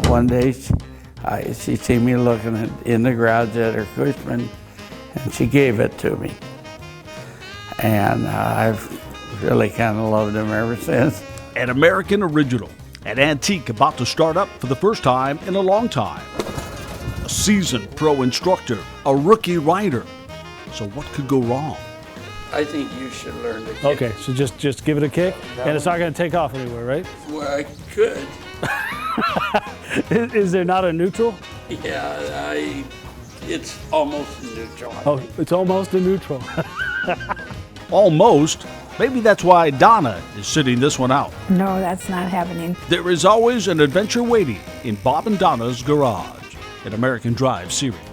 one day she seen me looking in the garage at her Cushman, and she gave it to me. And I've really kind of loved them ever since. An American original, an antique about to start up for the first time in a long time. A seasoned pro instructor, a rookie rider. So what could go wrong? I think you should learn to kick. Okay, so just give it a kick, and it's not going to take off anywhere, right? Well, I could. Is there not a neutral? Yeah, it's almost neutral. Oh, it's almost a neutral. Almost. Maybe that's why Donna is sitting this one out. No, that's not happening. There is always an adventure waiting in Bob and Donna's garage, an American Drive series.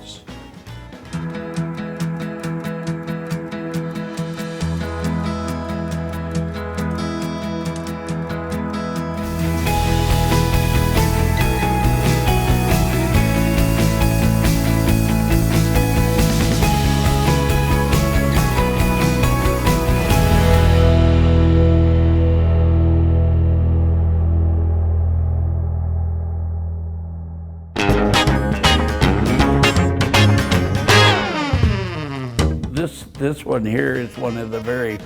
This one here is one of the very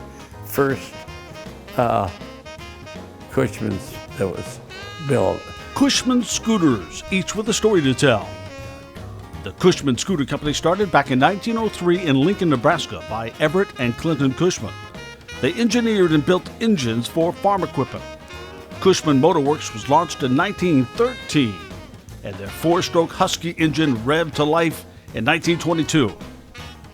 first Cushmans that was built. Cushman scooters, each with a story to tell. The Cushman Scooter Company started back in 1903 in Lincoln, Nebraska by Everett and Clinton Cushman. They engineered and built engines for farm equipment. Cushman Motor Works was launched in 1913, and their four-stroke Husky engine revved to life in 1922.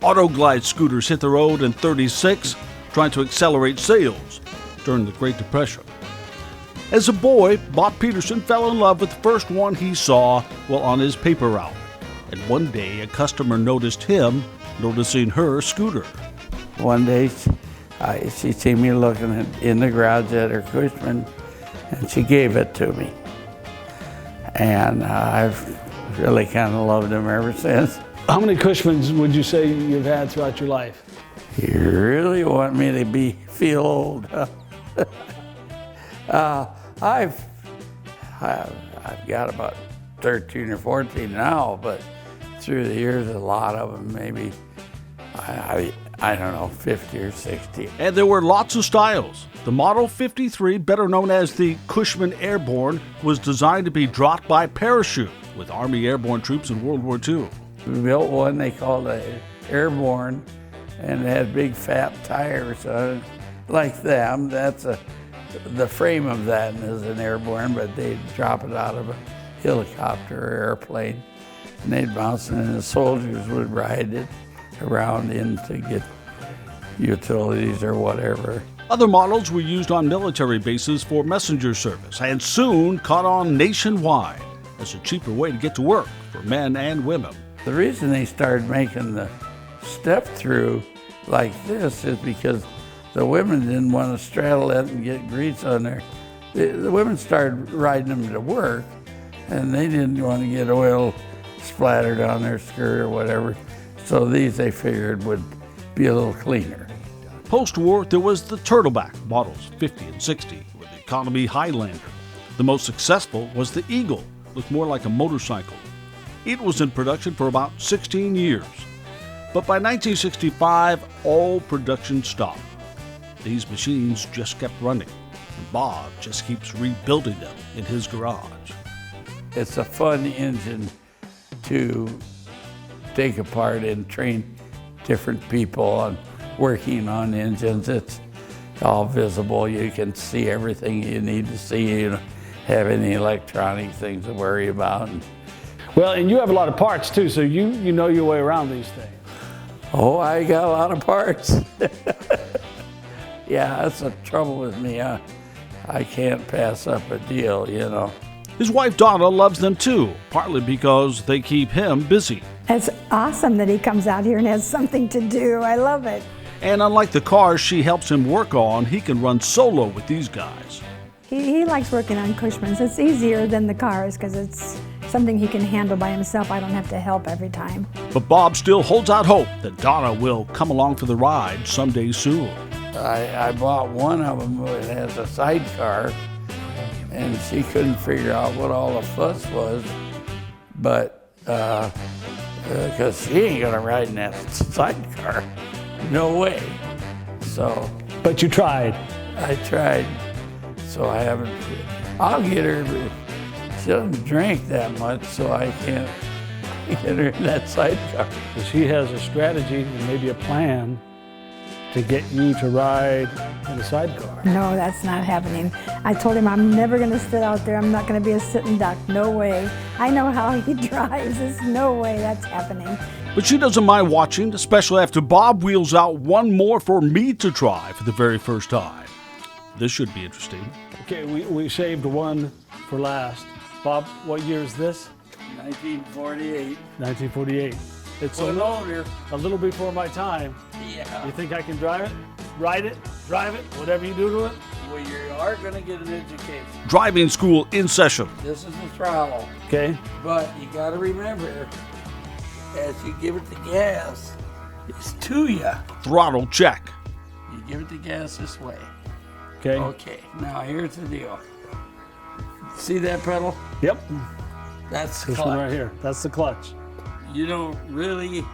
Autoglide scooters hit the road in '36, trying to accelerate sales during the Great Depression. As a boy, Bob Peterson fell in love with the first one he saw while on his paper route. And one day, a customer noticed him noticing her scooter. One day, she seen me looking in the garage at her Cushman, and she gave it to me. And I've really kind of loved them ever since. How many Cushmans would you say you've had throughout your life? You really want me to feel old? I've got about 13 or 14 now, but through the years, a lot of them, maybe, I don't know, 50 or 60. And there were lots of styles. The Model 53, better known as the Cushman Airborne, was designed to be dropped by parachute with Army airborne troops in World War II. We built one they called the Airborne, and it had big fat tires on it, like them. The frame of that is an Airborne, but they'd drop it out of a helicopter or airplane, and they'd bounce it, and the soldiers would ride it around in to get utilities or whatever. Other models were used on military bases for messenger service and soon caught on nationwide as a cheaper way to get to work for men and women. The reason they started making the step-through like this is because the women didn't want to straddle it and get grease on there. The women started riding them to work, and they didn't want to get oil splattered on their skirt or whatever. So these, they figured, would be a little cleaner. Post-war, there was the Turtleback, models 50 and 60, or the Economy Highlander. The most successful was the Eagle, looked more like a motorcycle. It was in production for about 16 years. But by 1965, all production stopped. These machines just kept running, and Bob just keeps rebuilding them in his garage. It's a fun engine to take apart and train different people on working on engines. It's all visible. You can see everything you need to see. You don't have any electronic things to worry about. Well, and you have a lot of parts too, so you know your way around these things. Oh, I got a lot of parts. Yeah, that's the trouble with me. I can't pass up a deal, you know. His wife Donna loves them too, partly because they keep him busy. It's awesome that he comes out here and has something to do. I love it. And unlike the cars she helps him work on, he can run solo with these guys. He likes working on Cushmans. It's easier than the cars because it's something he can handle by himself. I don't have to help every time. But Bob still holds out hope that Donna will come along for the ride someday soon. I bought one of them that has a sidecar, and she couldn't figure out what all the fuss was, but because she ain't gonna ride in that sidecar, no way. So. But you tried. I tried, so I haven't. I'll get her, but she doesn't drink that much, so I can't get her in that sidecar. She has a strategy and maybe a plan to get you to ride in a sidecar. No, that's not happening. I told him I'm never going to sit out there. I'm not going to be a sitting duck. No way. I know how he drives. There's no way that's happening. But she doesn't mind watching, especially after Bob wheels out one more for me to try for the very first time. This should be interesting. Okay, we saved one for last. Bob, what year is this? 1948. 1948. It's a little before my time. Yeah. You think I can drive it? Ride it? Drive it? Whatever you do to it? Well, you are going to get an education. Driving school in session. This is the throttle. Okay. But you got to remember, as you give it the gas, it's to you. Throttle check. You give it the gas this way. Okay. Okay, now here's the deal. See that pedal? Yep. That's the This clutch. one right here. That's the clutch. You don't really,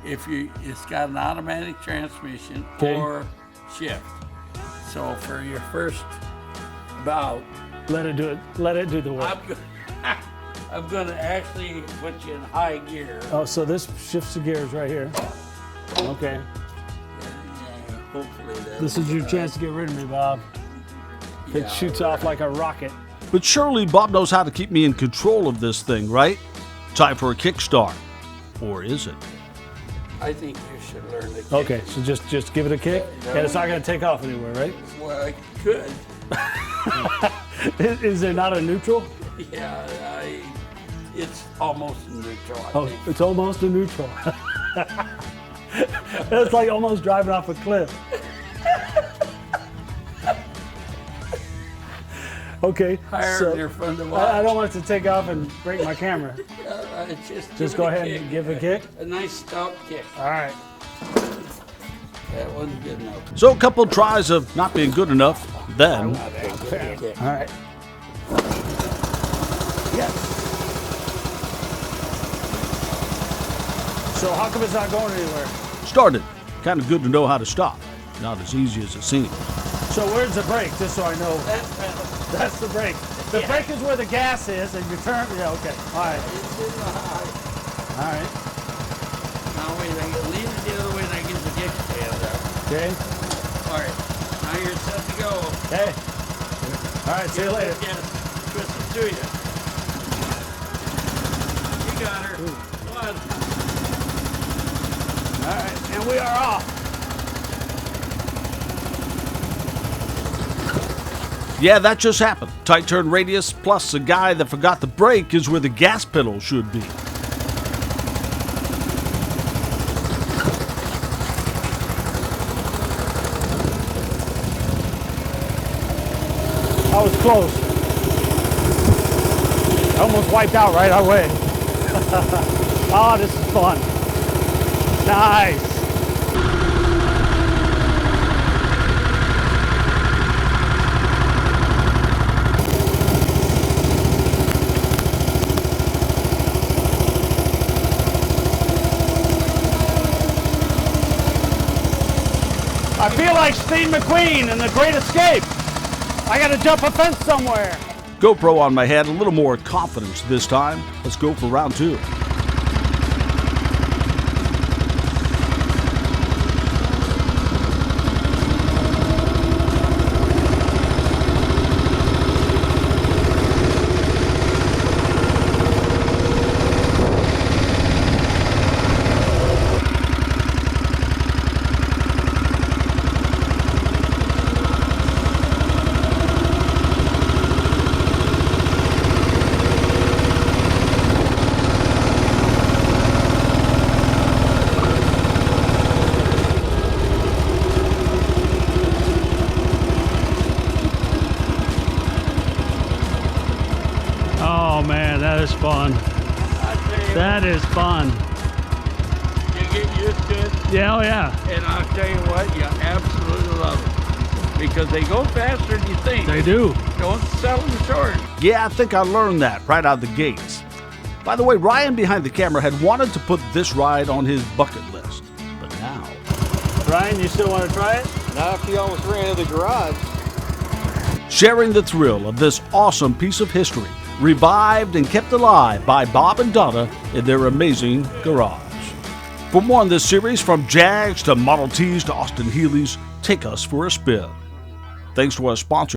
it's got an automatic transmission Okay. or shift. So for your first bout, Let it do it. Let it do the work. I'm going to actually put you in high gear. Oh, so this shifts the gears right here. Okay. Yeah, hopefully that. This is your chance to get rid of me, Bob. It Yeah, shoots off like a rocket. But surely Bob knows how to keep me in control of this thing, right? Time for a kickstart. Or is it? I think you should learn to kick. Okay, so just give it a kick, and it's not going to take off anywhere, right? Well, I could. Is there not a neutral? Yeah, it's almost neutral. I Oh, think. it's almost a neutral. It's like almost driving off a cliff. Okay, Higher so than your fun to watch. I don't want it to take off and break my camera. Just go give it a ahead and give it a kick? A nice stout kick. All right. That wasn't good enough. So a couple tries of not being good enough, then Kick. All right. Yes. So how come it's not going anywhere? started. Kind of good to know how to stop. Not as easy as it seems. So where's the brake, just so I know? That's pedal. That's the brake. The brake is where the gas is, and you turn. Yeah, okay. All right. It's in the high. All right. Now wait, I can lean it the other way and I get the kickstand up. Okay. All right. Now you're set to go. Okay. All right. See you later. Yes. Twist it to you. You got her. One. All right. And we are off. Yeah, that just happened. Tight turn radius plus a guy that forgot the brake is where the gas pedal should be. I was close. I almost wiped out right away. Oh, this is fun. Nice. I feel like Steve McQueen in The Great Escape. I gotta jump a fence somewhere. GoPro on my head, a little more confidence this time. Let's go for round two. Oh man, that is fun. That is fun. You get used to it, Yeah, oh yeah. and I'll tell you what, you absolutely love it. because they go faster than you think. They do. Don't sell them short. Yeah, I think I learned that right out the gates. By the way, Ryan behind the camera had wanted to put this ride on his bucket list, but now... Ryan, you still want to try it? Not if you almost ran into the garage. Sharing the thrill of this awesome piece of history, revived and kept alive by Bob and Donna in their amazing garage. For more on this series, from Jags to Model Ts to Austin Healey's, take us for a spin. Thanks to our sponsor,